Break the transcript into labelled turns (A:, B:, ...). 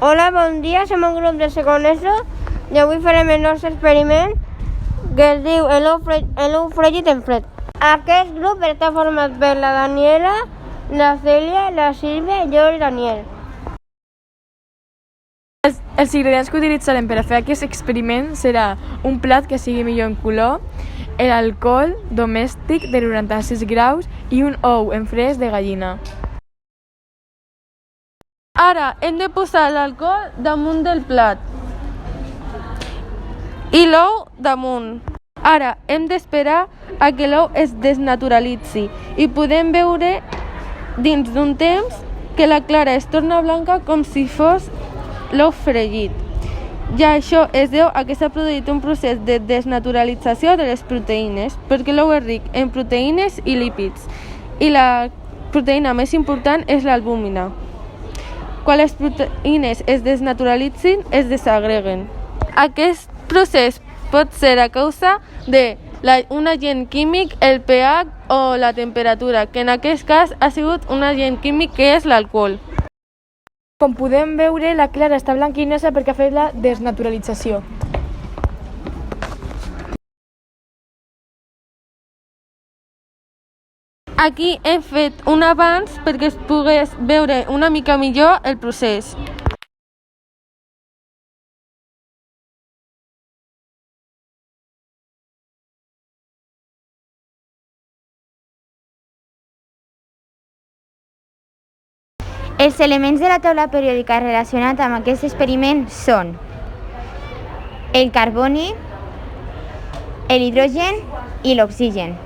A: Hola, bon dia, som un grup de segon ESO i avui farem el nostre experiment que es diu l'ou fregit en fred. Aquest grup està format per la Daniela, la Cèlia, la Sílvia, jo i Daniel.
B: Els ingredients que utilitzarem per a fer aquest experiment serà un plat que sigui millor en color, l'alcohol domèstic de 96 graus i un ou en fresc de gallina.
C: Ara hem de posar l'alcohol damunt del plat i l'ou damunt. Ara hem d'esperar a que l'ou es desnaturalitzi i podem veure dins d'un temps que la clara es torna blanca com si fos l'ou fregit. Ja això es deu a que s'ha produït un procés de desnaturalització de les proteïnes, perquè l'ou és ric en proteïnes i lípids, i la proteïna més important és l'albúmina. Quan les proteïnes es desnaturalitzin, es desagreguen. Aquest procés pot ser a causa d'un agent químic, el pH o la temperatura, que en aquest cas ha sigut un agent químic que és l'alcohol.
B: Com podem veure, la clara està blanquinosa perquè ha fet la desnaturalització.
C: Aquí hem fet un avanç perquè es pogués veure una mica millor el procés.
D: Els elements de la taula periòdica relacionats amb aquest experiment són el carboni, l'hidrogen i l'oxigen.